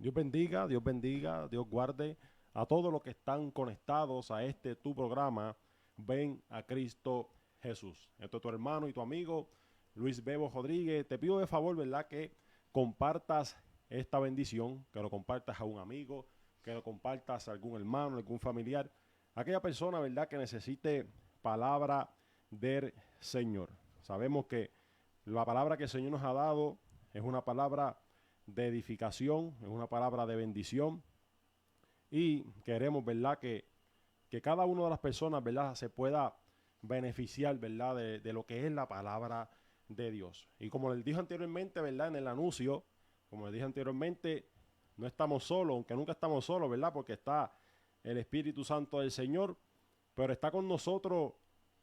Dios bendiga, Dios guarde a todos los que están conectados a este tu programa. Ven a Cristo Jesús. Esto es tu hermano y tu amigo Luis Bebo Rodríguez. Te pido de favor, ¿verdad?, que compartas esta bendición, que lo compartas a un amigo, que lo compartas a algún hermano, algún familiar, aquella persona, ¿verdad?, que necesite palabra del Señor. Sabemos que la palabra que el Señor nos ha dado es una palabra de edificación, es una palabra de bendición y queremos, ¿verdad?, que cada una de las personas, ¿verdad?, se pueda beneficiar, ¿verdad?, de lo que es la palabra de Dios. Y como les dije anteriormente, ¿verdad?, en el anuncio, como les dije anteriormente, no estamos solos, aunque nunca estamos solos, ¿verdad?, porque está el Espíritu Santo del Señor, pero está con nosotros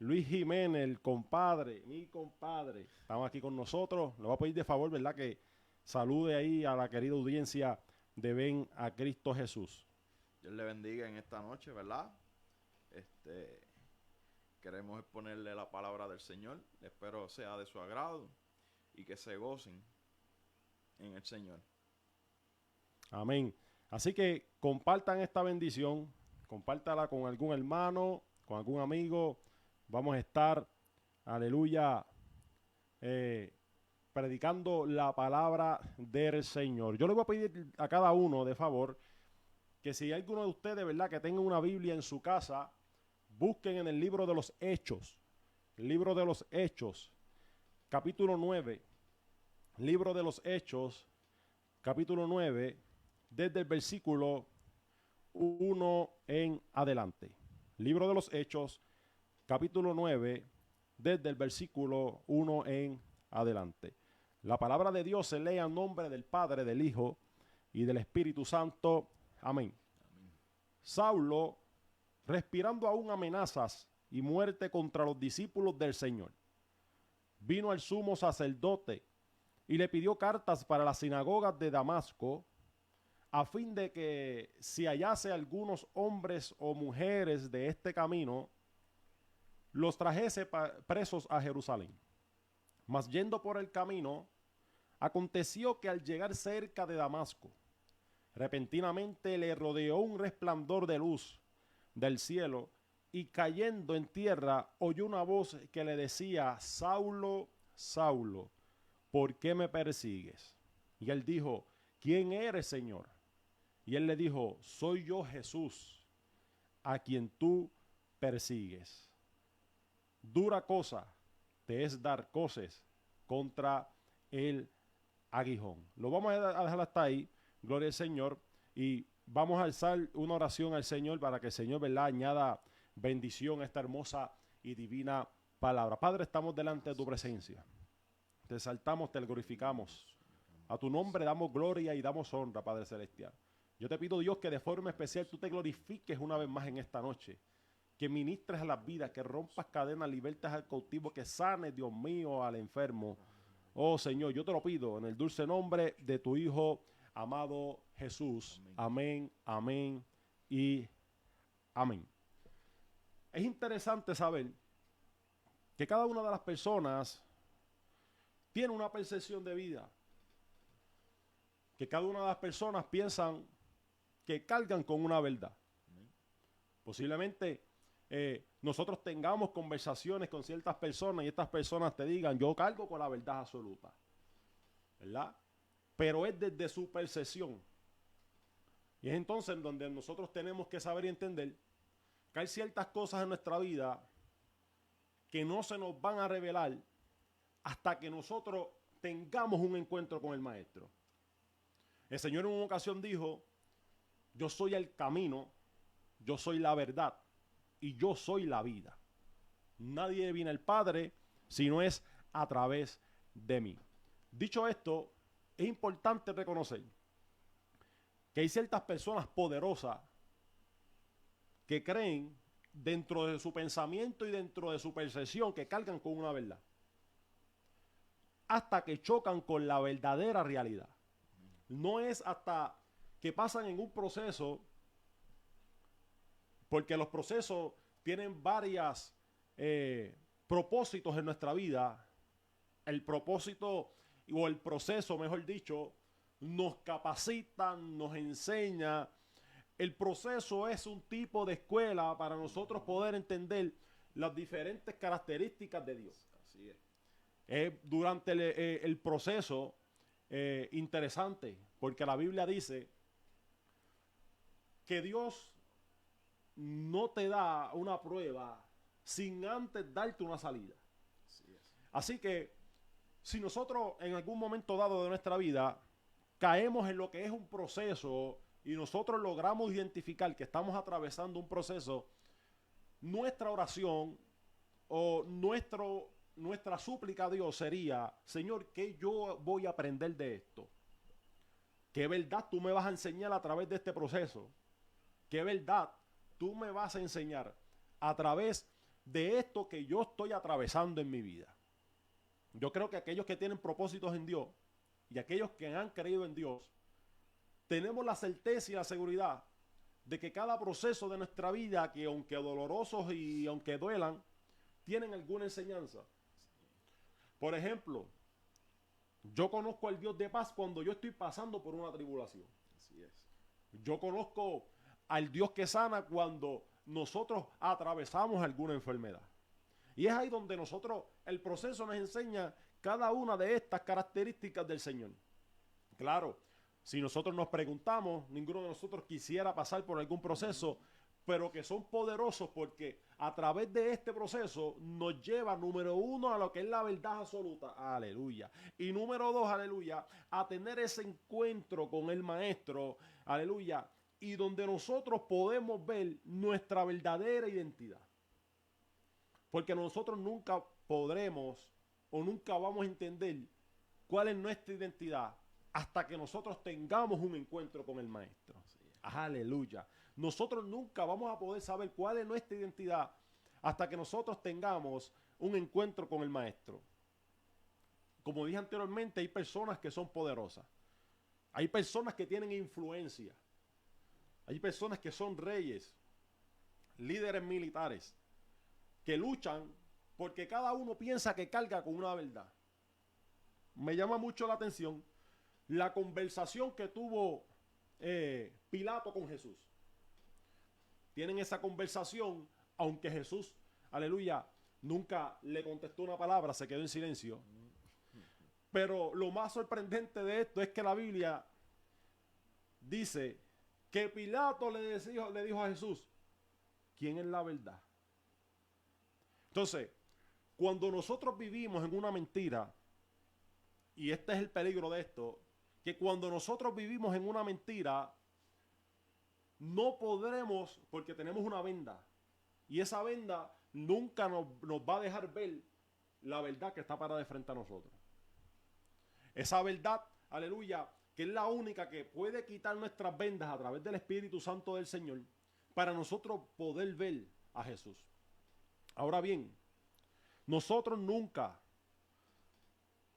Luis Jiménez, el compadre, mi compadre. Estamos aquí con nosotros. Le voy a pedir de favor, ¿verdad?, que salude ahí a la querida audiencia de Ven a Cristo Jesús. Dios le bendiga en esta noche, ¿verdad? Queremos exponerle la palabra del Señor. Espero sea de su agrado y que se gocen en el Señor. Amén. Así que compartan esta bendición, compártala con algún hermano, con algún amigo. Vamos a estar, aleluya, predicando la palabra del Señor. Yo le voy a pedir a cada uno, de favor, que si hay alguno de ustedes, ¿verdad?, que tenga una Biblia en su casa, busquen en el libro de los Hechos. El libro de los Hechos, capítulo 9. Libro de los Hechos, capítulo 9, desde el versículo 1 en adelante. Libro de los Hechos, capítulo 9, desde el versículo 1 en adelante. La palabra de Dios se lee en nombre del Padre, del Hijo y del Espíritu Santo. Amén. Amén. Saulo, respirando aún amenazas y muerte contra los discípulos del Señor, vino al sumo sacerdote y le pidió cartas para las sinagogas de Damasco, a fin de que si hallase algunos hombres o mujeres de este camino, los trajese presos a Jerusalén. Mas yendo por el camino, aconteció que al llegar cerca de Damasco, repentinamente le rodeó un resplandor de luz del cielo, y cayendo en tierra oyó una voz que le decía: Saulo, Saulo, ¿por qué me persigues? Y él dijo: ¿quién eres, Señor? Y él le dijo: soy yo, Jesús, a quien tú persigues. Dura cosa te es dar coces contra el aguijón. Lo vamos a dejar hasta ahí, gloria al Señor, y vamos a alzar una oración al Señor para que el Señor, ¿verdad?, añada bendición a esta hermosa y divina palabra. Padre, estamos delante de tu presencia. Te exaltamos, te glorificamos. A tu nombre damos gloria y damos honra, Padre Celestial. Yo te pido, Dios, que de forma especial tú te glorifiques una vez más en esta noche. Que ministres a las vidas, que rompas cadenas, libertas al cautivo, que sanes, Dios mío, al enfermo. Oh Señor, yo te lo pido en el dulce nombre de tu Hijo amado Jesús. Amén, amén y amén. Es interesante saber que cada una de las personas tiene una percepción de vida. Que cada una de las personas piensan que cargan con una verdad. Posiblemente nosotros tengamos conversaciones con ciertas personas y estas personas te digan: yo cargo con la verdad absoluta, ¿verdad? Pero es desde su percepción. Y es entonces en donde nosotros tenemos que saber y entender que hay ciertas cosas en nuestra vida que no se nos van a revelar hasta que nosotros tengamos un encuentro con el Maestro. El Señor en una ocasión dijo: yo soy el camino, yo soy la verdad y yo soy la vida. Nadie viene al Padre si no es a través de mí. Dicho esto, es importante reconocer que hay ciertas personas poderosas que creen dentro de su pensamiento y dentro de su percepción que cargan con una verdad, hasta que chocan con la verdadera realidad. No es hasta que pasan en un proceso, porque los procesos tienen varios propósitos en nuestra vida. El propósito o el proceso, mejor dicho, nos capacitan, nos enseña. El proceso es un tipo de escuela para nosotros poder entender las diferentes características de Dios. Así es. Durante el proceso, interesante, porque la Biblia dice que Dios no te da una prueba sin antes darte una salida. Así es. Así que si nosotros en algún momento dado de nuestra vida caemos en lo que es un proceso y nosotros logramos identificar que estamos atravesando un proceso, nuestra oración o nuestra súplica a Dios sería: Señor, ¿qué yo voy a aprender de esto? ¿Qué verdad tú me vas a enseñar a través de este proceso? ¿Qué verdad tú me vas a enseñar a través de esto que yo estoy atravesando en mi vida? Yo creo que aquellos que tienen propósitos en Dios y aquellos que han creído en Dios, tenemos la certeza y la seguridad de que cada proceso de nuestra vida, que aunque dolorosos y aunque duelan, tienen alguna enseñanza. Por ejemplo, yo conozco al Dios de paz cuando yo estoy pasando por una tribulación. Así es. Yo conozco al Dios que sana cuando nosotros atravesamos alguna enfermedad. Y es ahí donde nosotros, el proceso nos enseña cada una de estas características del Señor. Claro, si nosotros nos preguntamos, ninguno de nosotros quisiera pasar por algún proceso, pero que son poderosos porque a través de este proceso nos lleva, número uno, a lo que es la verdad absoluta, aleluya. Y número dos, aleluya, a tener ese encuentro con el Maestro, aleluya, y donde nosotros podemos ver nuestra verdadera identidad. Porque nosotros nunca podremos o nunca vamos a entender cuál es nuestra identidad hasta que nosotros tengamos un encuentro con el Maestro. Aleluya. Nosotros nunca vamos a poder saber cuál es nuestra identidad hasta que nosotros tengamos un encuentro con el Maestro. Como dije anteriormente, hay personas que son poderosas. Hay personas que tienen influencia. Hay personas que son reyes, líderes militares, que luchan porque cada uno piensa que carga con una verdad. Me llama mucho la atención la conversación que tuvo Pilato con Jesús. Tienen esa conversación, aunque Jesús, aleluya, nunca le contestó una palabra, se quedó en silencio. Pero lo más sorprendente de esto es que la Biblia dice que Pilato le dijo a Jesús: ¿quién es la verdad? Entonces, cuando nosotros vivimos en una mentira, y este es el peligro de esto, que cuando nosotros vivimos en una mentira, no podremos, porque tenemos una venda, y esa venda nunca nos va a dejar ver la verdad que está parada de frente a nosotros. Esa verdad, aleluya, que es la única que puede quitar nuestras vendas a través del Espíritu Santo del Señor, para nosotros poder ver a Jesús. Ahora bien, nosotros nunca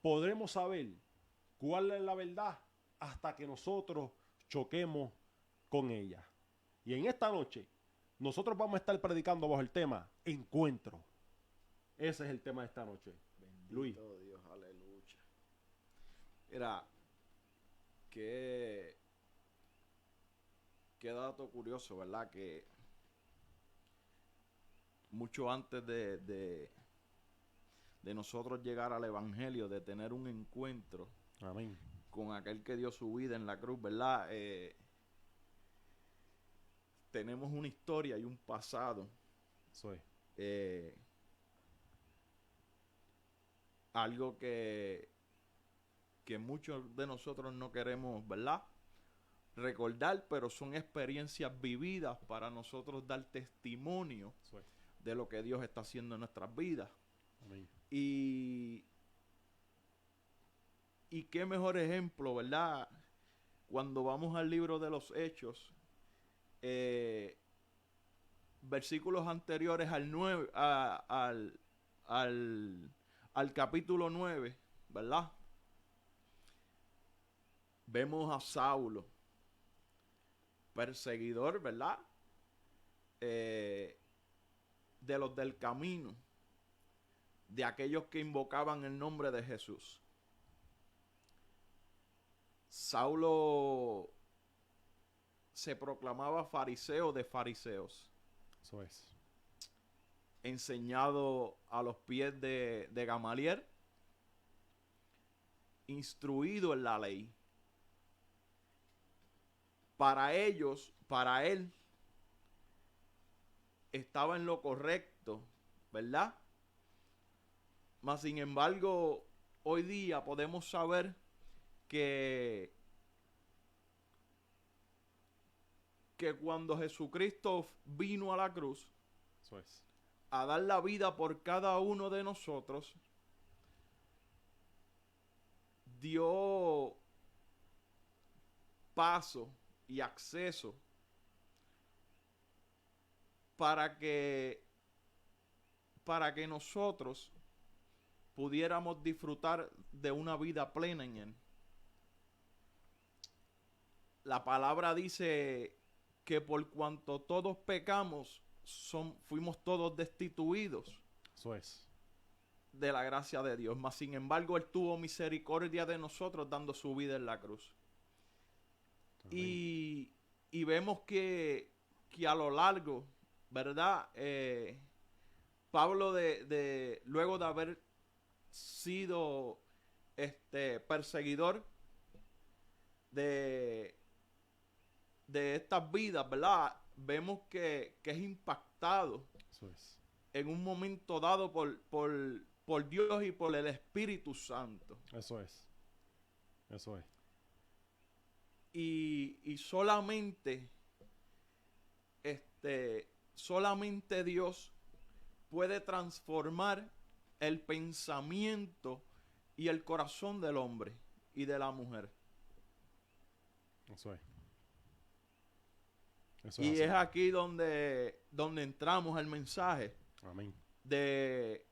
podremos saber cuál es la verdad hasta que nosotros choquemos con ella. Y en esta noche, nosotros vamos a estar predicando bajo el tema encuentro. Ese es el tema de esta noche. Bendito Luis. Dios, aleluya. Mira, qué dato curioso, ¿verdad? Que mucho antes de nosotros llegar al Evangelio, de tener un encuentro Amén. con aquel que dio su vida en la cruz, ¿verdad? Tenemos una historia y un pasado. Eso es. Algo que muchos de nosotros no queremos, ¿verdad?, recordar, pero son experiencias vividas para nosotros dar testimonio Eso es. de lo que Dios está haciendo en nuestras vidas. Amén. Y qué mejor ejemplo, ¿verdad? Cuando vamos al libro de los Hechos, versículos anteriores al 9, al capítulo 9, ¿verdad? Vemos a Saulo, perseguidor, ¿verdad? De los del camino, de aquellos que invocaban el nombre de Jesús. Saulo se proclamaba fariseo de fariseos, Eso es. enseñado a los pies de Gamaliel, instruido en la ley. Para ellos, para él, estaba en lo correcto, ¿verdad? Mas, sin embargo, hoy día podemos saber que cuando Jesucristo vino a la cruz Eso es. a dar la vida por cada uno de nosotros, dio paso y acceso para que nosotros pudiéramos disfrutar de una vida plena en él. La palabra dice que por cuanto todos pecamos, fuimos todos destituidos Eso es. de la gracia de Dios. Mas, sin embargo, Él tuvo misericordia de nosotros dando su vida en la cruz. Y vemos que a lo largo, ¿verdad? Pablo, luego de haber sido perseguidor de estas vidas, ¿verdad? Vemos que es impactado Eso es. en un momento dado por Dios y por el Espíritu Santo. Eso es. Eso es. Y solamente Dios puede transformar el pensamiento y el corazón del hombre y de la mujer. Eso es. Eso Y así. es aquí donde entramos el mensaje Amén. de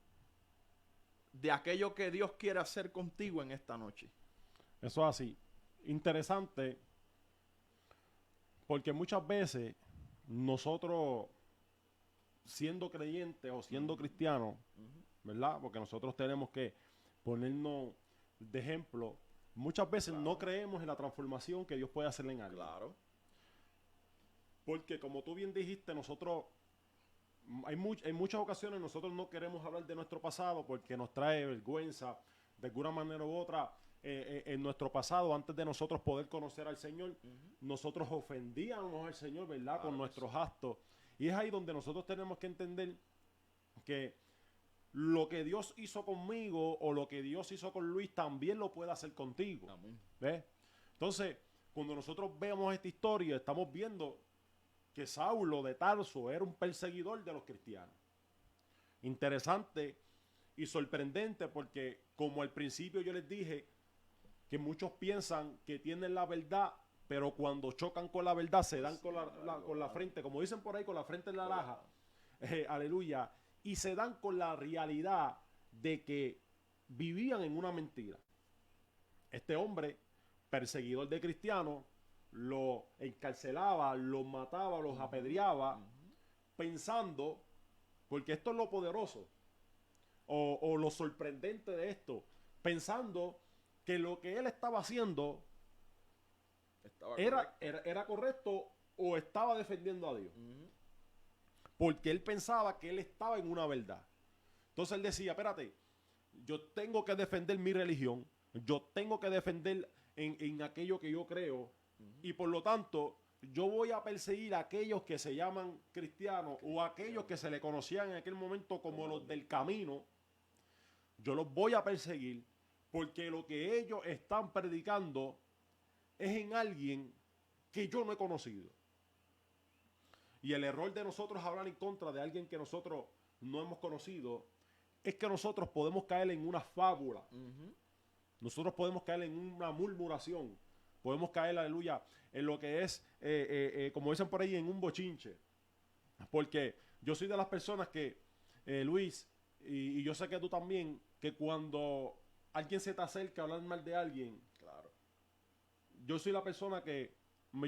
aquello que Dios quiere hacer contigo en esta noche. Eso es así. Interesante, porque muchas veces nosotros, siendo creyentes o siendo cristianos, ¿verdad? Porque nosotros tenemos que ponernos de ejemplo. Muchas veces no creemos en la transformación que Dios puede hacer en alguien. Claro. Porque como tú bien dijiste, nosotros, en muchas ocasiones nosotros no queremos hablar de nuestro pasado porque nos trae vergüenza de alguna manera u otra. En nuestro pasado, antes de nosotros poder conocer al Señor, nosotros ofendíamos al Señor, ¿verdad? Claro Con nuestros actos. Y es ahí donde nosotros tenemos que entender que lo que Dios hizo conmigo o lo que Dios hizo con Luis también lo puede hacer contigo. Amén. ¿Ves? Entonces, cuando nosotros vemos esta historia, estamos viendo que Saulo de Tarso era un perseguidor de los cristianos. Interesante y sorprendente porque, como al principio yo les dije, que muchos piensan que tienen la verdad, pero cuando chocan con la verdad se dan con la frente, como dicen por ahí, con la frente en la laja. Aleluya. Y se dan con la realidad de que vivían en una mentira. Este hombre, perseguidor de cristianos, lo encarcelaba, los mataba, los apedreaba, pensando, porque esto es lo poderoso, o lo sorprendente de esto, pensando que lo que él estaba haciendo era correcto o estaba defendiendo a Dios. Porque él pensaba que él estaba en una verdad. Entonces él decía, espérate, yo tengo que defender mi religión, yo tengo que defender en aquello que yo creo, y por lo tanto yo voy a perseguir a aquellos que se llaman cristianos o aquellos que se le conocían en aquel momento como los del camino. Yo los voy a perseguir porque lo que ellos están predicando es en alguien que yo no he conocido. Y el error de nosotros hablar en contra de alguien que nosotros no hemos conocido es que nosotros podemos caer en una fábula. Nosotros podemos caer en una murmuración. Podemos caer, aleluya, en lo que es, como dicen por ahí, en un bochinche. Porque yo soy de las personas que, Luis, y yo sé que tú también, que cuando alguien se te acerca a hablar mal de alguien, Claro. yo soy la persona que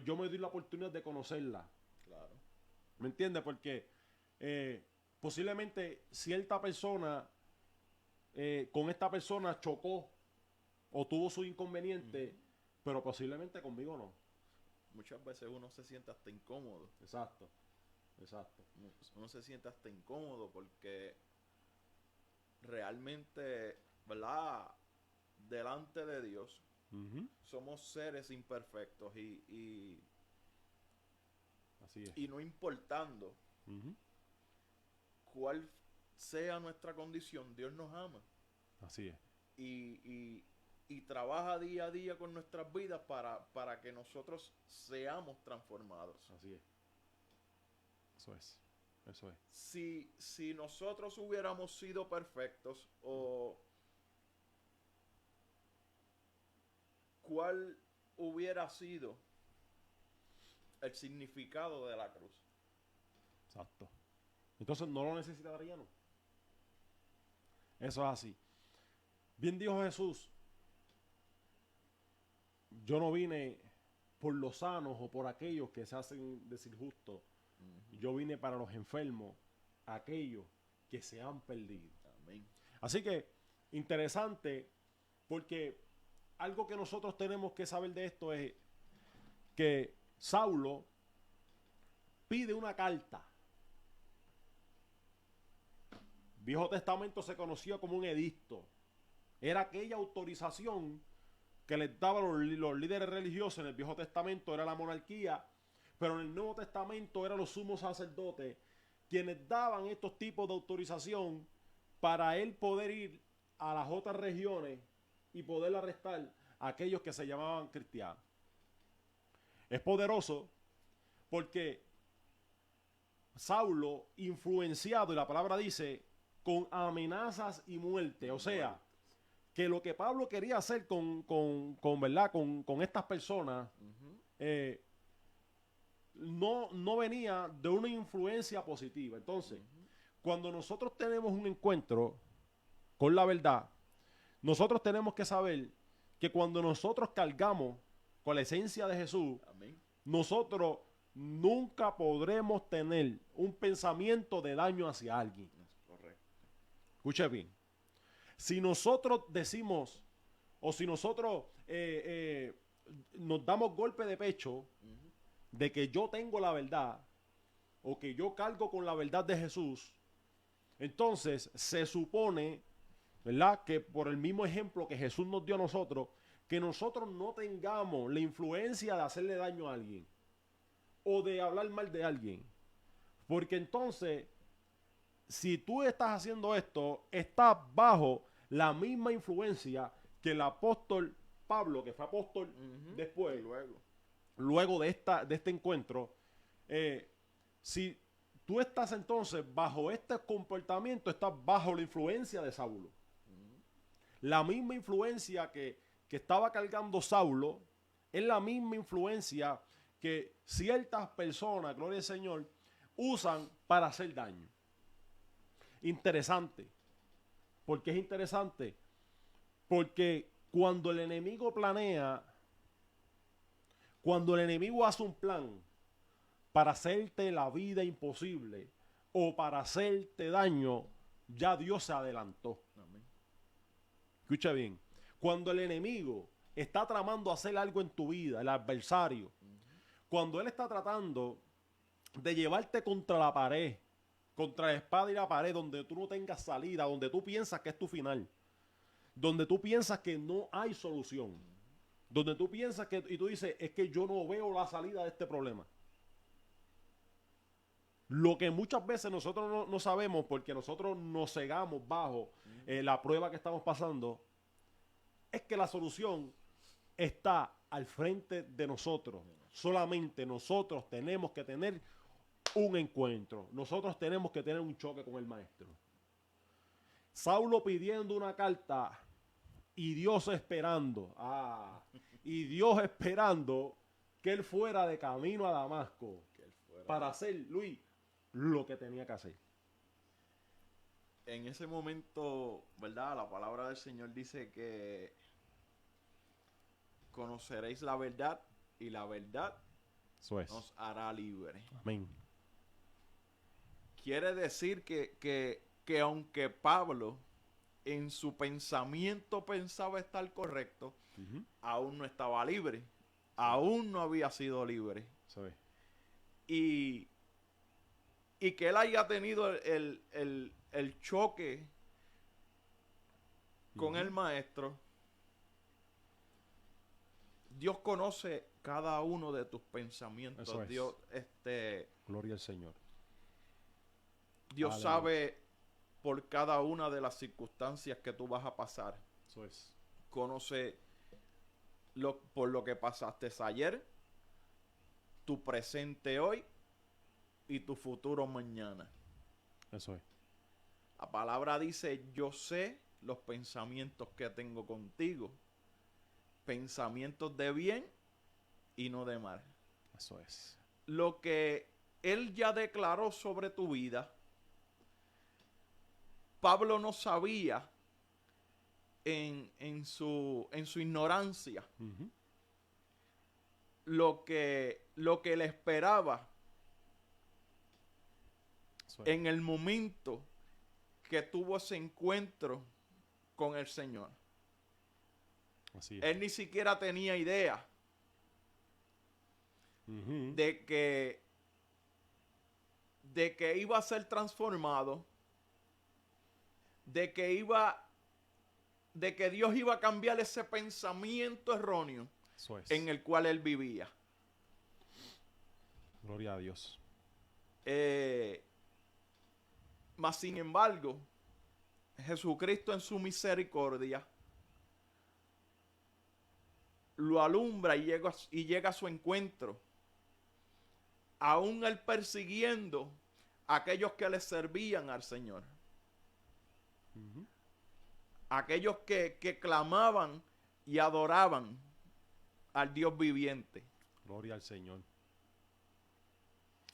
yo me doy la oportunidad de conocerla. Claro. ¿Me entiendes? Porque posiblemente cierta persona con esta persona chocó o tuvo su inconveniente pero posiblemente conmigo no. Muchas veces uno se siente hasta incómodo. Exacto, exacto. Uno se siente hasta incómodo porque realmente, ¿verdad? Delante de Dios Ujú. somos seres imperfectos Así es. y no importando Ujú. cuál sea nuestra condición, Dios nos ama Así es. y trabaja día a día con nuestras vidas para que nosotros seamos transformados. Así es. Eso es. Eso es. Si nosotros hubiéramos sido perfectos, o cuál hubiera sido el significado de la cruz. Exacto. Entonces no lo necesitaríamos. Eso es así. Bien dijo Jesús, yo no vine por los sanos o por aquellos que se hacen decir justos. Yo vine para los enfermos, aquellos que se han perdido. Amén. Así que, interesante, porque algo que nosotros tenemos que saber de esto es que Saulo pide una carta. Viejo Testamento se conocía como un edicto. Era aquella autorización que les daban los líderes religiosos. En el Viejo Testamento era la monarquía, pero en el Nuevo Testamento eran los sumos sacerdotes quienes daban estos tipos de autorización para él poder ir a las otras regiones y poder arrestar a aquellos que se llamaban cristianos. Es poderoso porque Saulo, influenciado, y la palabra dice, con amenazas y muerte. O sea, que lo que Pablo quería hacer ¿verdad? Con estas personas no venía de una influencia positiva. Entonces, cuando nosotros tenemos un encuentro con la verdad, nosotros tenemos que saber que cuando nosotros cargamos con la esencia de Jesús, Amén. nosotros nunca podremos tener un pensamiento de daño hacia alguien. Es correcto. Escuche bien. Si nosotros decimos, o si nosotros nos damos golpe de pecho de que yo tengo la verdad, o que yo cargo con la verdad de Jesús, entonces se supone, ¿verdad?, que por el mismo ejemplo que Jesús nos dio a nosotros, que nosotros no tengamos la influencia de hacerle daño a alguien o de hablar mal de alguien. Porque entonces, si tú estás haciendo esto, estás bajo la misma influencia que el apóstol Pablo, que fue apóstol después, luego de este encuentro. Si tú estás entonces bajo este comportamiento, estás bajo la influencia de Saulo. La misma influencia que estaba cargando Saulo es la misma influencia que ciertas personas, gloria al Señor, usan para hacer daño. Interesante. ¿Por qué es interesante? Porque cuando el enemigo planea, cuando el enemigo hace un plan para hacerte la vida imposible o para hacerte daño, ya Dios se adelantó. Amén. Escucha bien. Cuando el enemigo está tramando hacer algo en tu vida, el adversario, cuando él está tratando de llevarte contra la pared, contra la espada y la pared, donde tú no tengas salida, donde tú piensas que es tu final, donde tú piensas que no hay solución, donde tú piensas que, y tú dices, es que yo no veo la salida de este problema. Lo que muchas veces nosotros no sabemos, porque nosotros nos cegamos bajo la prueba que estamos pasando, es que la solución está al frente de nosotros. Solamente nosotros tenemos que tener un encuentro. Nosotros tenemos que tener un choque con el maestro. Saulo pidiendo una carta y Dios esperando. Y Dios esperando que él fuera de camino a Damasco para hacer, Luis, lo que tenía que hacer. En ese momento, ¿verdad? La palabra del Señor dice que conoceréis la verdad y la verdad Eso es. nos hará libres. Amén. Quiere decir que aunque Pablo en su pensamiento pensaba estar correcto, Ujú. aún no estaba libre. Aún no había sido libre. Eso es. Y, y que él haya tenido el choque con Ujú. el maestro. Dios conoce cada uno de tus pensamientos. Eso es. Dios, Gloria al Señor. Dios Aleluya. sabe por cada una de las circunstancias que tú vas a pasar. Eso es. Conoce por lo que pasaste ayer, tu presente hoy y tu futuro mañana. Eso es. La palabra dice, yo sé los pensamientos que tengo contigo, pensamientos de bien y no de mal. Eso es. Lo que Él ya declaró sobre tu vida, Pablo no sabía en su ignorancia Ujú. lo que le esperaba Eso es. en el momento que tuvo ese encuentro con el Señor. Así es. Él ni siquiera tenía idea Ujú. de que iba a ser transformado, de que Dios iba a cambiar ese pensamiento erróneo Eso es. en el cual él vivía. Gloria a Dios. Mas sin embargo, Jesucristo en su misericordia lo alumbra y llega a su encuentro, aún él persiguiendo a aquellos que le servían al Señor, Ujú. aquellos que clamaban y adoraban al Dios viviente. Gloria al Señor.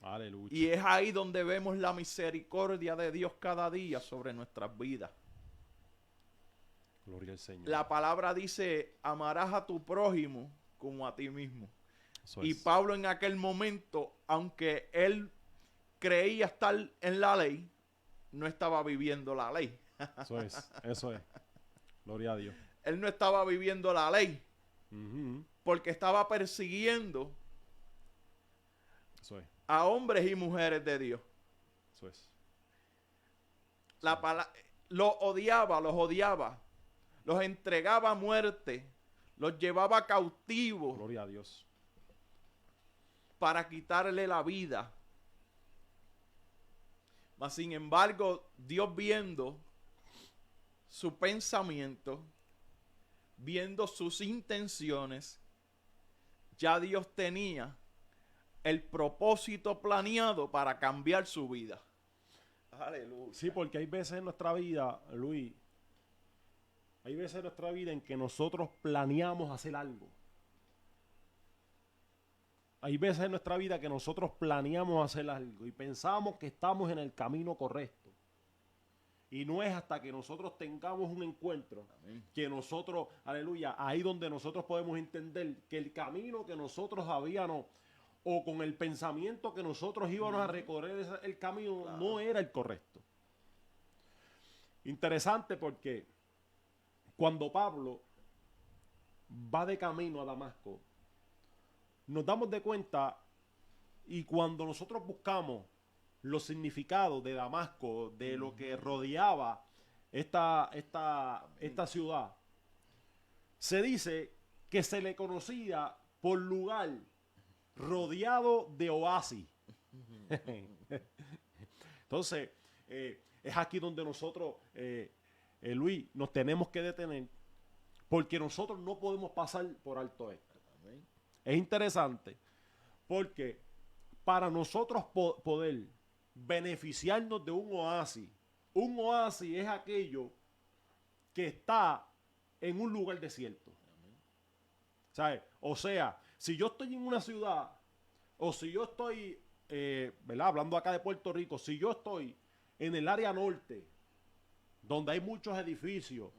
Aleluya. Y es ahí donde vemos la misericordia de Dios cada día sobre nuestras vidas. Gloria al Señor. La palabra dice, amarás a tu prójimo como a ti mismo. Eso Y es. Pablo en aquel momento, aunque él creía estar en la ley, no estaba viviendo la ley. Eso es. Eso es. Gloria a Dios. Él no estaba viviendo la ley Ujú. porque estaba persiguiendo Eso es. a hombres y mujeres de Dios. Eso es. Los odiaba, los entregaba a muerte, los llevaba cautivos Gloria a Dios. para quitarle la vida. Mas sin embargo, Dios viendo su pensamiento, viendo sus intenciones, ya Dios tenía el propósito planeado para cambiar su vida. Aleluya. Sí, porque hay veces en nuestra vida, Luis, hay veces en nuestra vida en que nosotros planeamos hacer algo. Hay veces en nuestra vida que nosotros planeamos hacer algo y pensamos que estamos en el camino correcto. Y no es hasta que nosotros tengamos un encuentro Amén. que nosotros, aleluya, ahí donde nosotros podemos entender que el camino que nosotros habíamos o con el pensamiento que nosotros íbamos a recorrer el camino Claro. no era el correcto. Interesante porque cuando Pablo va de camino a Damasco, nos damos de cuenta y cuando nosotros buscamos los significados de Damasco, de lo que rodeaba esta ciudad, se dice que se le conocía por lugar rodeado de oasis. Entonces, es aquí donde nosotros, Luis, nos tenemos que detener porque nosotros no podemos pasar por alto esto. Amén. Es interesante porque para nosotros poder beneficiarnos de un oasis es aquello que está en un lugar desierto. ¿Sabes? O sea, si yo estoy en una ciudad o si yo estoy, ¿verdad? Hablando acá de Puerto Rico, si yo estoy en el área norte, donde hay muchos edificios,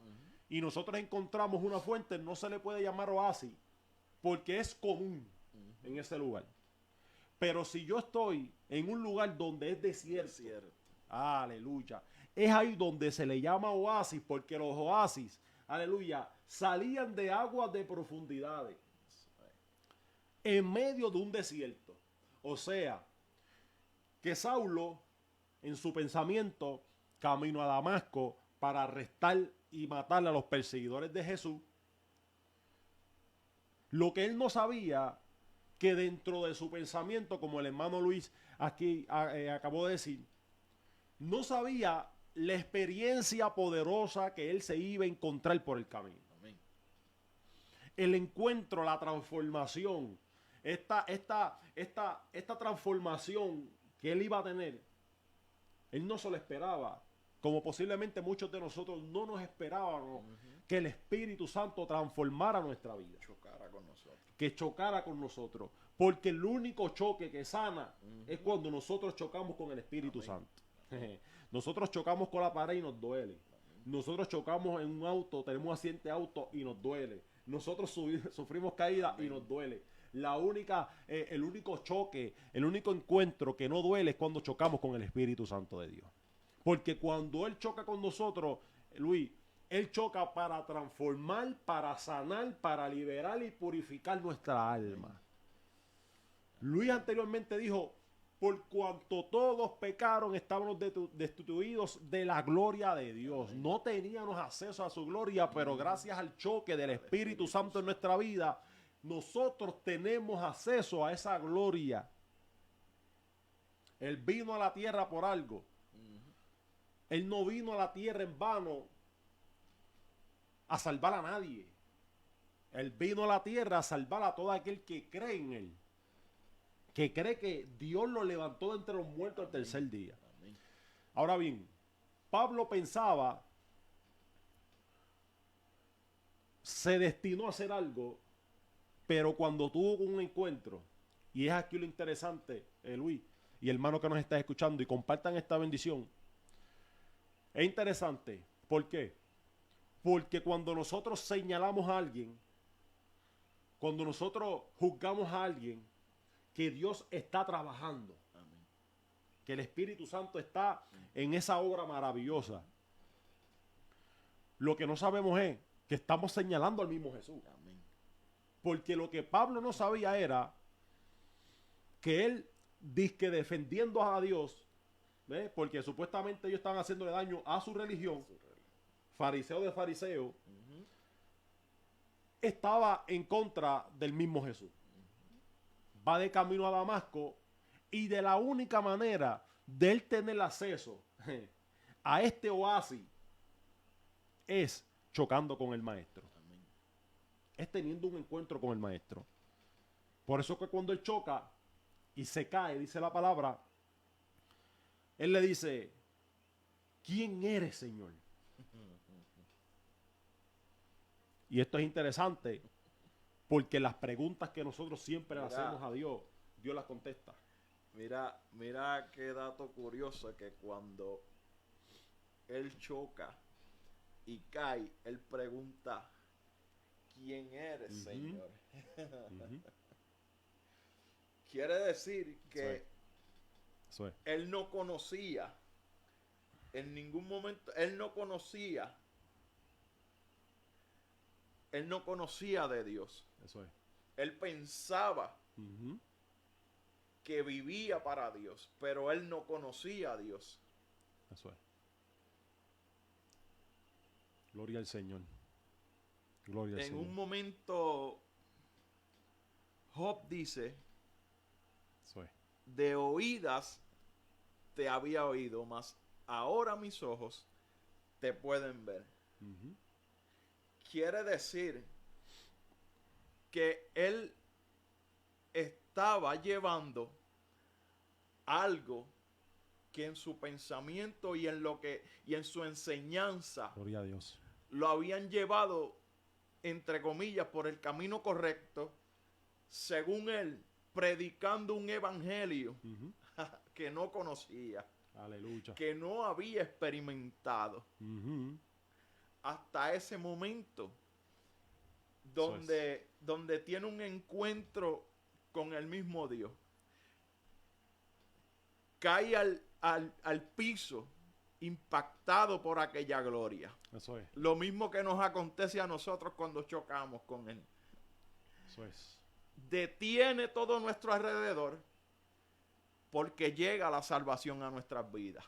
y nosotros encontramos una fuente, no se le puede llamar oasis, porque es común en ese lugar. Pero si yo estoy en un lugar donde es desierto, aleluya, es ahí donde se le llama oasis, porque los oasis, aleluya, salían de aguas de profundidades en medio de un desierto. O sea, que Saulo, en su pensamiento, camino a Damasco para arrestar y matar a los perseguidores de Jesús, lo que él no sabía, que dentro de su pensamiento, como el hermano Luis aquí acabó de decir, no sabía la experiencia poderosa que él se iba a encontrar por el camino. Amén. El encuentro, la transformación, esta transformación que él iba a tener, él no se lo esperaba, como posiblemente muchos de nosotros no nos esperábamos que el Espíritu Santo transformara nuestra vida. Chocara con nosotros. Que chocara con nosotros. Porque el único choque que sana es cuando nosotros chocamos con el Espíritu Santo. Nosotros chocamos con la pared y nos duele. Nosotros chocamos en un auto, tenemos un accidente de auto y nos duele. Nosotros sufrimos caída y nos duele. El único choque, el único encuentro que no duele es cuando chocamos con el Espíritu Santo de Dios. Porque cuando Él choca con nosotros, Luis, Él choca para transformar, para sanar, para liberar y purificar nuestra alma. Luis anteriormente dijo, por cuanto todos pecaron, estábamos destituidos de la gloria de Dios. No teníamos acceso a su gloria, pero gracias al choque del Espíritu Santo en nuestra vida, nosotros tenemos acceso a esa gloria. Él vino a la tierra por algo. Él no vino a la tierra en vano a salvar a nadie. Él vino a la tierra a salvar a todo aquel que cree en Él. Que cree que Dios lo levantó de entre los muertos al tercer día. Amén. Ahora bien, Pablo pensaba, se destinó a hacer algo, pero cuando tuvo un encuentro, y es aquí lo interesante, Luis, y hermano que nos está escuchando, y compartan esta bendición, es interesante. ¿Por qué? Porque cuando nosotros señalamos a alguien, cuando nosotros juzgamos a alguien, que Dios está trabajando. Amén. Que el Espíritu Santo está en esa obra maravillosa. Lo que no sabemos es que estamos señalando al mismo Jesús. Amén. Porque lo que Pablo no sabía era que él, dizque defendiendo a Dios, ¿ves? Porque supuestamente ellos estaban haciéndole daño a su religión, fariseo de fariseo, estaba en contra del mismo Jesús. Va de camino a Damasco y de la única manera de él tener acceso a este oasis es chocando con el maestro. Amén. Es teniendo un encuentro con el maestro. Por eso que cuando él choca y se cae, dice la palabra, él le dice, ¿quién eres, Señor? Y esto es interesante porque las preguntas que nosotros siempre le hacemos a Dios, Dios las contesta. Mira qué dato curioso, que cuando él choca y cae, él pregunta, ¿quién eres, Señor? Quiere decir que Eso es. él no conocía, en ningún momento, él no conocía de Dios. Eso es. Él pensaba que vivía para Dios, pero él no conocía a Dios. Eso es. Gloria al Señor. Gloria al Señor. En un momento, Job dice, Eso es. de oídas te había oído, mas ahora mis ojos te pueden ver. Quiere decir que él estaba llevando algo que en su pensamiento y en su enseñanza, Gloria a Dios, lo habían llevado, entre comillas, por el camino correcto, según él, predicando un evangelio que no conocía, aleluya, que no había experimentado hasta ese momento, donde tiene un encuentro con el mismo Dios. Cae al piso impactado por aquella gloria. Eso es. Lo mismo que nos acontece a nosotros cuando chocamos con Él. Eso es. Detiene todo nuestro alrededor porque llega la salvación a nuestras vidas.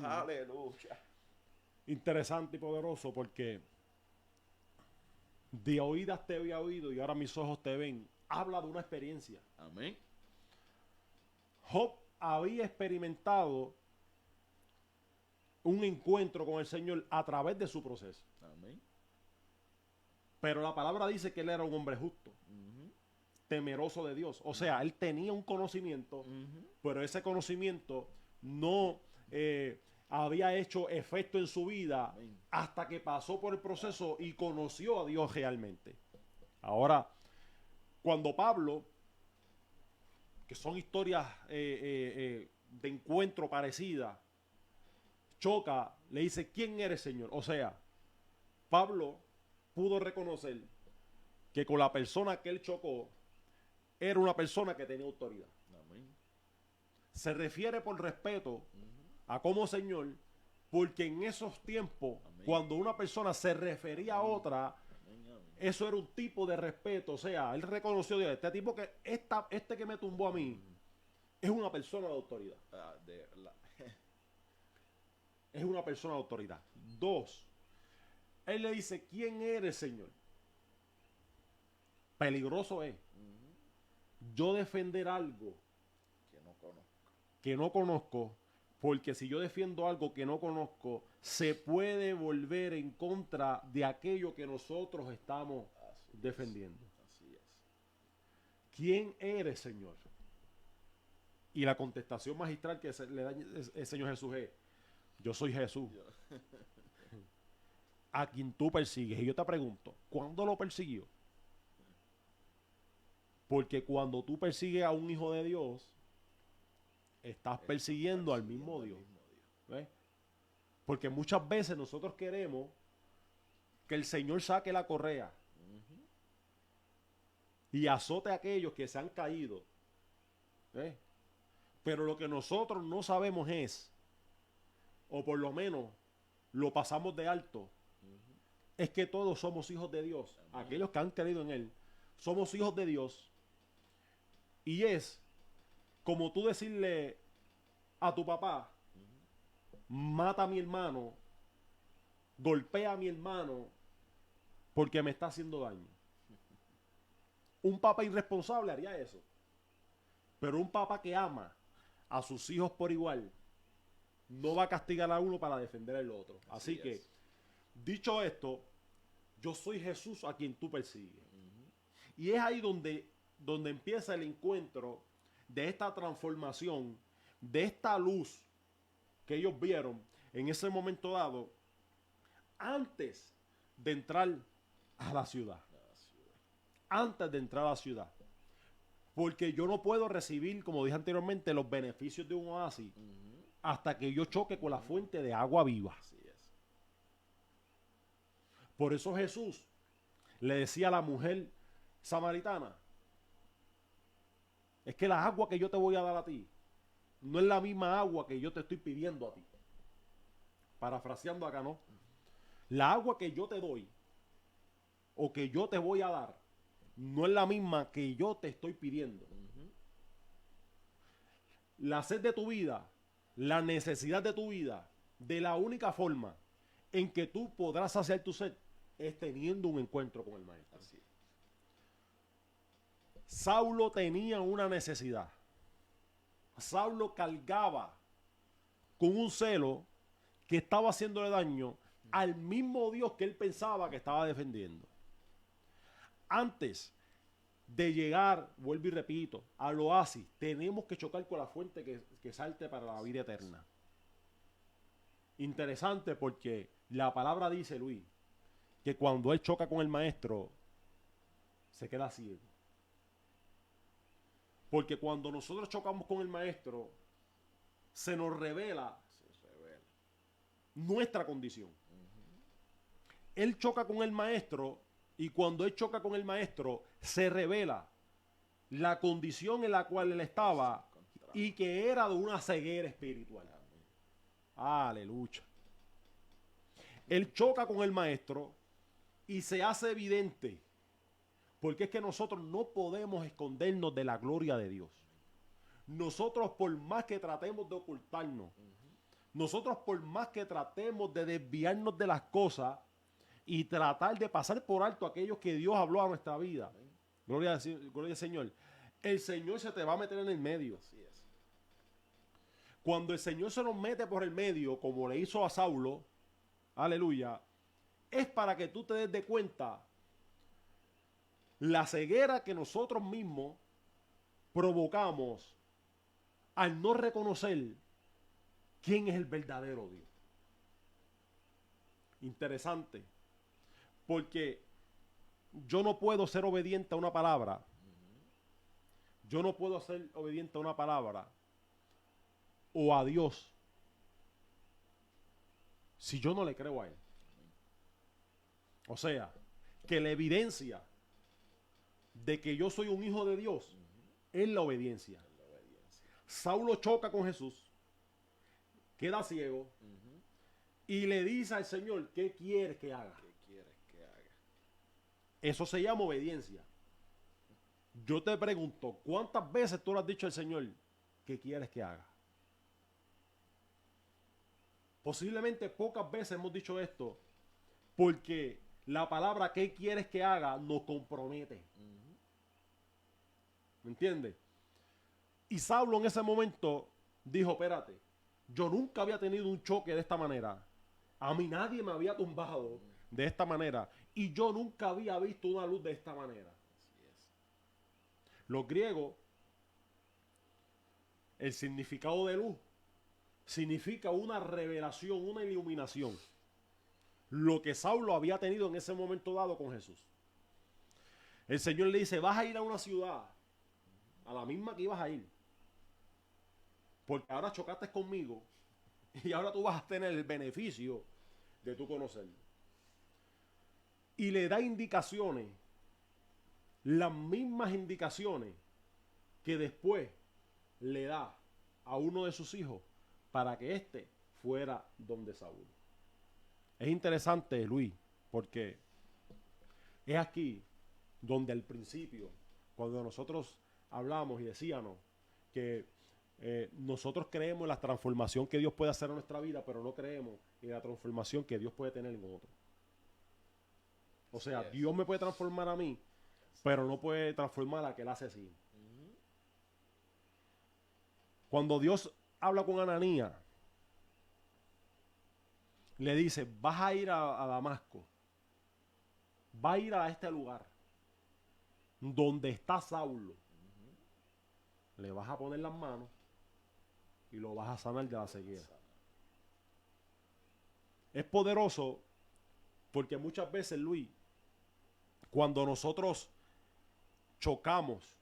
Aleluya. Interesante y poderoso porque de oídas te había oído y ahora mis ojos te ven. Habla de una experiencia. Amén. Job había experimentado un encuentro con el Señor a través de su proceso. Amén. Pero la palabra dice que él era un hombre justo, temeroso de Dios. O sea, él tenía un conocimiento, pero ese conocimiento no había hecho efecto en su vida hasta que pasó por el proceso y conoció a Dios realmente. Ahora, cuando Pablo, que son historias de encuentro parecidas, choca, le dice, ¿quién eres, Señor? O sea, Pablo pudo reconocer que con la persona que él chocó era una persona que tenía autoridad. Amén. Se refiere por respeto a como Señor, porque en esos tiempos, Amén. cuando una persona se refería a otra, Amén, amén. eso era un tipo de respeto. O sea, él reconoció de este tipo que este que me tumbó a mí es una persona de autoridad. Es una persona de autoridad. 2. Él le dice, ¿quién eres, Señor? Peligroso es yo defender algo Que no conozco. que no conozco, porque si yo defiendo algo que no conozco, se puede volver en contra de aquello que nosotros estamos defendiendo. Así es. ¿Quién eres, Señor? Y la contestación magistral que le da el Señor Jesús es, yo soy Jesús, a quien tú persigues. Y yo te pregunto, ¿cuándo lo persiguió? Porque cuando tú persigues a un hijo de Dios, estás persiguiendo al mismo Dios. ¿Ves? Porque muchas veces nosotros queremos que el Señor saque la correa y azote a aquellos que se han caído. ¿Ves? Pero lo que nosotros no sabemos es, o por lo menos lo pasamos de alto, es que todos somos hijos de Dios. Aquellos que han creído en Él, somos hijos de Dios. Y es como tú decirle a tu papá, mata a mi hermano, golpea a mi hermano, porque me está haciendo daño. Un papá irresponsable haría eso. Pero un papá que ama a sus hijos por igual, no va a castigar a uno para defender al otro. Así que, dicho esto, yo soy Jesús a quien tú persigues. Y es ahí donde empieza el encuentro de esta transformación, de esta luz que ellos vieron en ese momento dado, antes de entrar a la ciudad. Antes de entrar a la ciudad. Porque yo no puedo recibir, como dije anteriormente, los beneficios de un oasis hasta que yo choque con la fuente de agua viva. Así es. Por eso Jesús le decía a la mujer samaritana, es que la agua que yo te voy a dar a ti no es la misma agua que yo te estoy pidiendo a ti. Parafraseando acá, ¿no? La agua que yo te doy o que yo te voy a dar no es la misma que yo te estoy pidiendo. La sed de tu vida, la necesidad de tu vida, de la única forma en que tú podrás saciar tu sed es teniendo un encuentro con el Maestro. Así es. Saulo tenía una necesidad. Saulo cargaba con un celo que estaba haciéndole daño al mismo Dios que él pensaba que estaba defendiendo. Antes de llegar, vuelvo y repito, al oasis, tenemos que chocar con la fuente que salte para la vida eterna. Interesante porque la palabra dice, Luis, que cuando él choca con el Maestro, se queda ciego. Porque cuando nosotros chocamos con el Maestro, se nos revela nuestra condición. Él choca con el Maestro y cuando él choca con el Maestro, se revela la condición en la cual él estaba y que era de una ceguera espiritual. Aleluya. Él choca con el maestro y se hace evidente. Porque es que nosotros no podemos escondernos de la gloria de Dios. Nosotros por más que tratemos de ocultarnos, nosotros por más que tratemos de desviarnos de las cosas y tratar de pasar por alto aquellos que Dios habló a nuestra vida. Gloria al Señor. El Señor se te va a meter en el medio. Así es. Cuando el Señor se nos mete por el medio, como le hizo a Saulo, aleluya, es para que tú te des de cuenta la ceguera que nosotros mismos provocamos al no reconocer quién es el verdadero Dios. Interesante, porque yo no puedo ser obediente a una palabra. Yo no puedo ser obediente a una palabra o a Dios si yo no le creo a Él. O sea, que la evidencia de que yo soy un hijo de Dios es la obediencia. Saulo choca con Jesús, queda ciego y le dice al Señor, ¿qué quieres que haga? ¿Qué quieres que haga? Eso se llama obediencia. Yo te pregunto, ¿cuántas veces tú le has dicho al Señor, ¿qué quieres que haga? Posiblemente pocas veces hemos dicho esto, porque la palabra ¿qué quieres que haga? Nos compromete. ¿Me entiendes? Y Saulo en ese momento dijo, espérate, yo nunca había tenido un choque de esta manera. A mí nadie me había tumbado de esta manera. Y yo nunca había visto una luz de esta manera. Así es. Los griegos, el significado de luz significa una revelación, una iluminación. Lo que Saulo había tenido en ese momento dado con Jesús. El Señor le dice, vas a ir a una ciudad, a la misma que ibas a ir. Porque ahora chocaste conmigo y ahora tú vas a tener el beneficio de tu conocerlo. Y le da indicaciones, las mismas indicaciones que después le da a uno de sus hijos para que éste fuera donde Saúl. Es interesante, Luis, porque es aquí donde al principio, cuando nosotros hablamos y decíamos que nosotros creemos en la transformación que Dios puede hacer en nuestra vida, pero no creemos en la transformación que Dios puede tener en otro. O sea, Dios me puede transformar a mí, pero no puede transformar a aquel asesino. Cuando Dios habla con Ananías, le dice, vas a ir a Damasco, va a ir a este lugar donde está Saulo, le vas a poner las manos y lo vas a sanar de la ceguera. Es poderoso porque muchas veces, Luis, cuando nosotros chocamos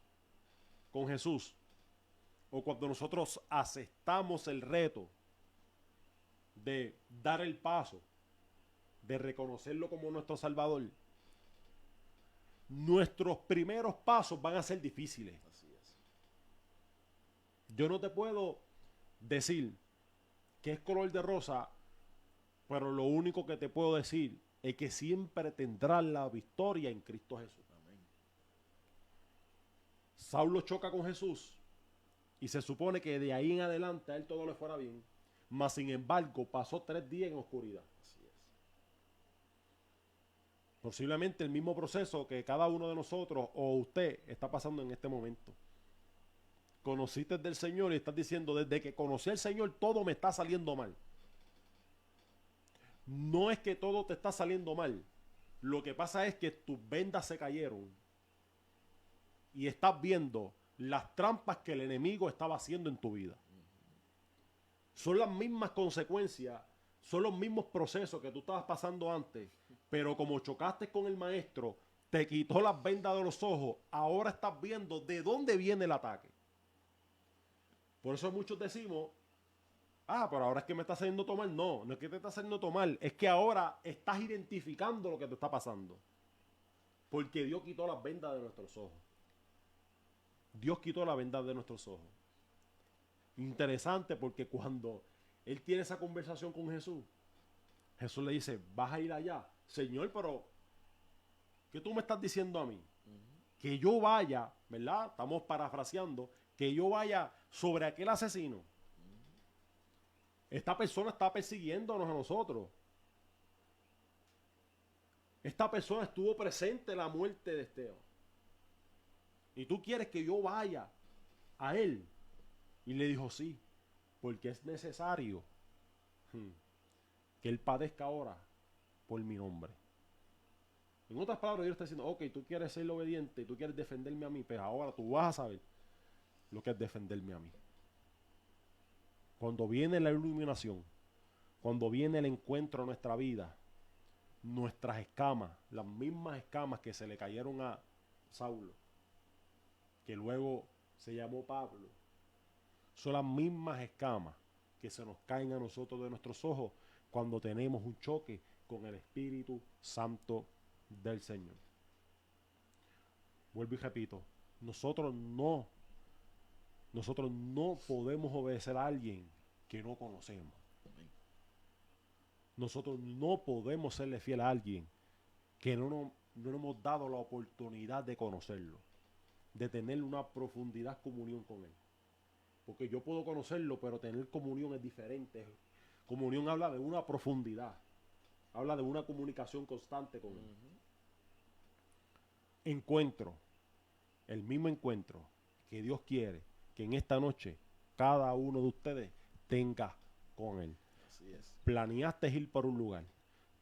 con Jesús o cuando nosotros aceptamos el reto de dar el paso, de reconocerlo como nuestro Salvador, nuestros primeros pasos van a ser difíciles. Así es. Yo no te puedo decir que es color de rosa, pero lo único que te puedo decir es que siempre tendrás la victoria en Cristo Jesús. Amén. Saulo choca con Jesús y se supone que de ahí en adelante a él todo le fuera bien, mas sin embargo pasó 3 días en oscuridad. Así es. Posiblemente el mismo proceso que cada uno de nosotros o usted está pasando en este momento. Conociste del Señor y estás diciendo, desde que conocí al Señor todo me está saliendo mal. No es que todo te está saliendo mal. Lo que pasa es que tus vendas se cayeron y estás viendo las trampas que el enemigo estaba haciendo en tu vida. Son las mismas consecuencias, son los mismos procesos que tú estabas pasando antes, pero como chocaste con el maestro, te quitó las vendas de los ojos, ahora estás viendo de dónde viene el ataque. Por eso muchos decimos, pero ahora es que me está haciendo tomar. No, no es que te está haciendo tomar, es que ahora estás identificando lo que te está pasando. Porque Dios quitó las vendas de nuestros ojos. Dios quitó la venda de nuestros ojos. Interesante porque cuando él tiene esa conversación con Jesús. Jesús le dice, vas a ir allá. Señor, pero ¿qué tú me estás diciendo a mí? Que yo vaya, ¿verdad? Estamos parafraseando, que yo vaya sobre aquel asesino. Esta persona está persiguiéndonos a nosotros. Esta persona estuvo presente en la muerte de Esteban. Y tú quieres que yo vaya a él. Y le dijo, sí, porque es necesario que él padezca ahora por mi nombre. En otras palabras, Dios está diciendo, ok, tú quieres ser obediente y tú quieres defenderme a mí, pero ahora tú vas a saber lo que es defenderme a mí. Cuando viene la iluminación, cuando viene el encuentro a nuestra vida, nuestras escamas, las mismas escamas que se le cayeron a Saulo, que luego se llamó Pablo, son las mismas escamas que se nos caen a nosotros de nuestros ojos cuando tenemos un choque con el Espíritu Santo del Señor. Vuelvo y repito, nosotros no podemos obedecer a alguien que no conocemos. Nosotros no podemos serle fiel a alguien que no nos hemos dado la oportunidad de conocerlo, de tener una profundidad comunión con él. Porque yo puedo conocerlo, pero tener comunión es diferente. Comunión habla de una profundidad, habla de una comunicación constante con él. Encuentro, el mismo encuentro que Dios quiere que en esta noche cada uno de ustedes tenga con él. Así es. Planeaste ir por un lugar,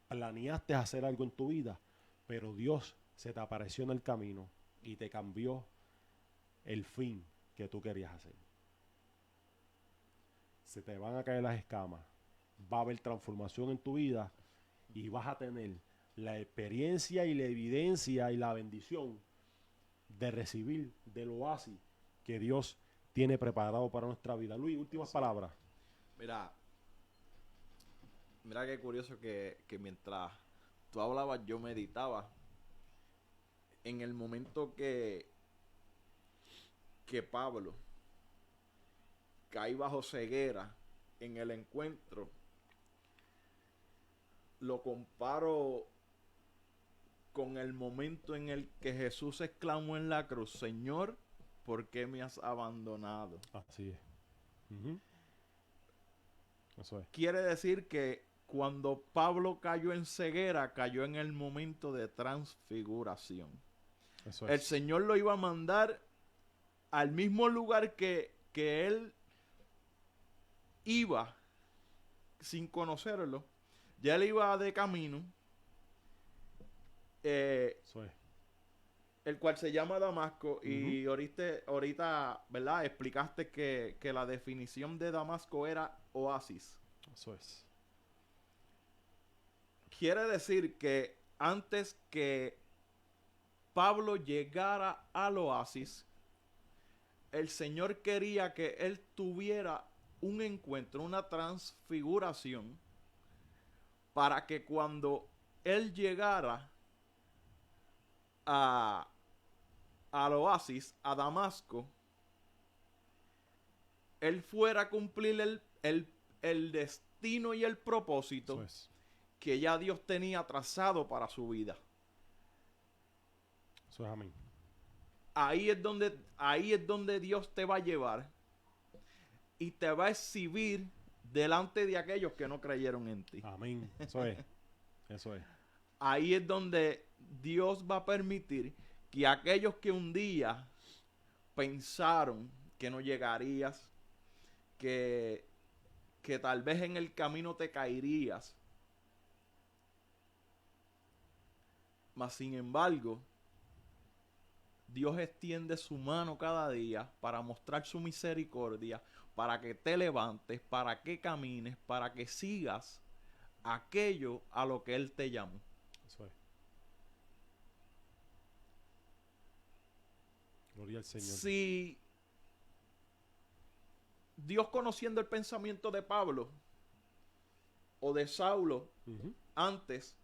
planeaste hacer algo en tu vida, pero Dios se te apareció en el camino y te cambió el fin que tú querías hacer. Se te van a caer las escamas, va a haber transformación en tu vida y vas a tener la experiencia y la evidencia y la bendición de recibir del oasis que Dios tiene preparado para nuestra vida. Luis, últimas palabras. Mira qué curioso que mientras tú hablabas, yo meditaba en el momento que Pablo cae bajo ceguera en el encuentro. Lo comparo con el momento en el que Jesús exclamó en la cruz, Señor, ¿por qué me has abandonado? Así es. Eso es. Quiere decir que cuando Pablo cayó en ceguera, cayó en el momento de transfiguración. Eso El es. Señor lo iba a mandar al mismo lugar que él iba sin conocerlo. Ya él iba de camino. Eso es. El cual se llama Damasco. Y ahorita, ¿verdad? Explicaste que la definición de Damasco era oasis. Eso es. Quiere decir que antes que Pablo llegara al oasis, el Señor quería que él tuviera un encuentro, una transfiguración, para que cuando él llegara al oasis, a Damasco, él fuera a cumplir el destino y el propósito Eso es. que ya Dios tenía trazado para su vida. Eso es, amén. Ahí es donde Dios te va a llevar y te va a exhibir delante de aquellos que no creyeron en ti. Amén. Eso es. Eso es. Ahí es donde Dios va a permitir que aquellos que un día pensaron que no llegarías, que tal vez en el camino te caerías, mas sin embargo, Dios extiende su mano cada día para mostrar su misericordia, para que te levantes, para que camines, para que sigas aquello a lo que Él te llamó. Eso es. Gloria al Señor. Si Dios, conociendo el pensamiento de Pablo o de Saulo antes,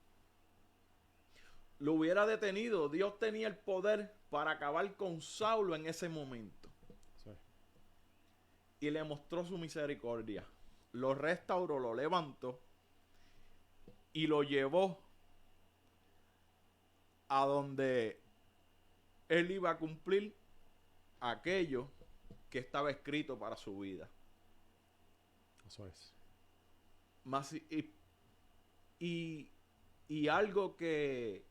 lo hubiera detenido, Dios tenía el poder para acabar con Saulo en ese momento. Eso es. Y le mostró su misericordia. lo restauró, lo levantó y lo llevó a donde él iba a cumplir aquello que estaba escrito para su vida. Eso es. Más y algo que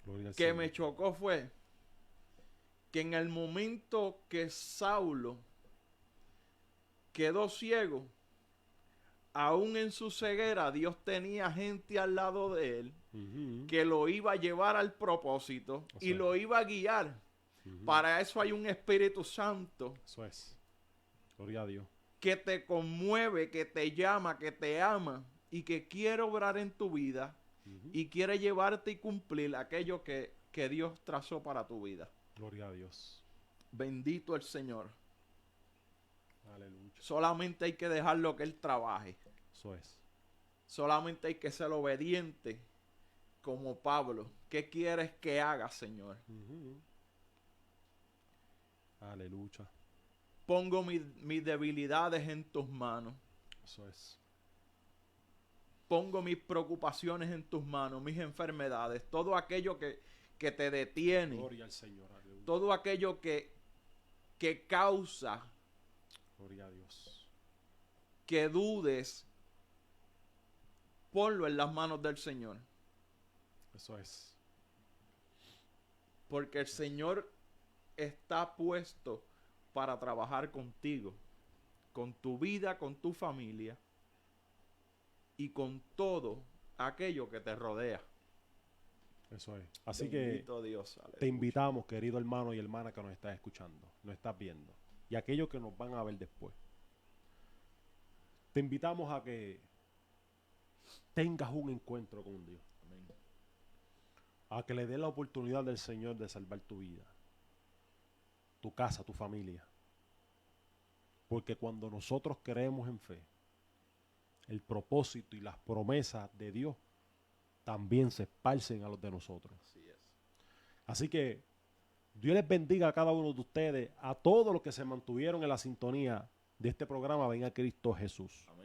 Gloria al que Señor. me chocó fue que en el momento que Saulo quedó ciego, aún en su ceguera, Dios tenía gente al lado de él Ujú. que lo iba a llevar al propósito y es. lo iba a guiar. Ujú. Para eso hay un Espíritu Santo Eso es. Gloria a Dios. que te conmueve, que te llama, que te ama y que quiere obrar en tu vida Ujú. y quiere llevarte y cumplir aquello que Dios trazó para tu vida. Gloria a Dios. Bendito el Señor. Aleluya. Solamente hay que dejarlo que Él trabaje. Eso es. Solamente hay que ser obediente como Pablo. ¿Qué quieres que haga, Señor? Ujú. Aleluya. Pongo mis debilidades en tus manos. Eso es. Pongo mis preocupaciones en tus manos, mis enfermedades, todo aquello que te detiene, Gloria al Señor. Aleluya. todo aquello que causa Gloria a Dios. que dudes, ponlo en las manos del Señor. Eso es. Porque el Señor está puesto para trabajar contigo, con tu vida, con tu familia y con todo aquello que te rodea. Eso es. Así Bendito que Dios, te aleluya. invitamos, querido hermano y hermana que nos estás escuchando, nos estás viendo, y aquellos que nos van a ver después. Te invitamos a que tengas un encuentro con Dios, Amén. a que le des la oportunidad del Señor de salvar tu vida, tu casa, tu familia. Porque cuando nosotros creemos en fe, el propósito y las promesas de Dios también se esparcen a los de nosotros. Así es. Así que Dios les bendiga a cada uno de ustedes, a todos los que se mantuvieron en la sintonía de este programa. Ven a Cristo Jesús. Amén.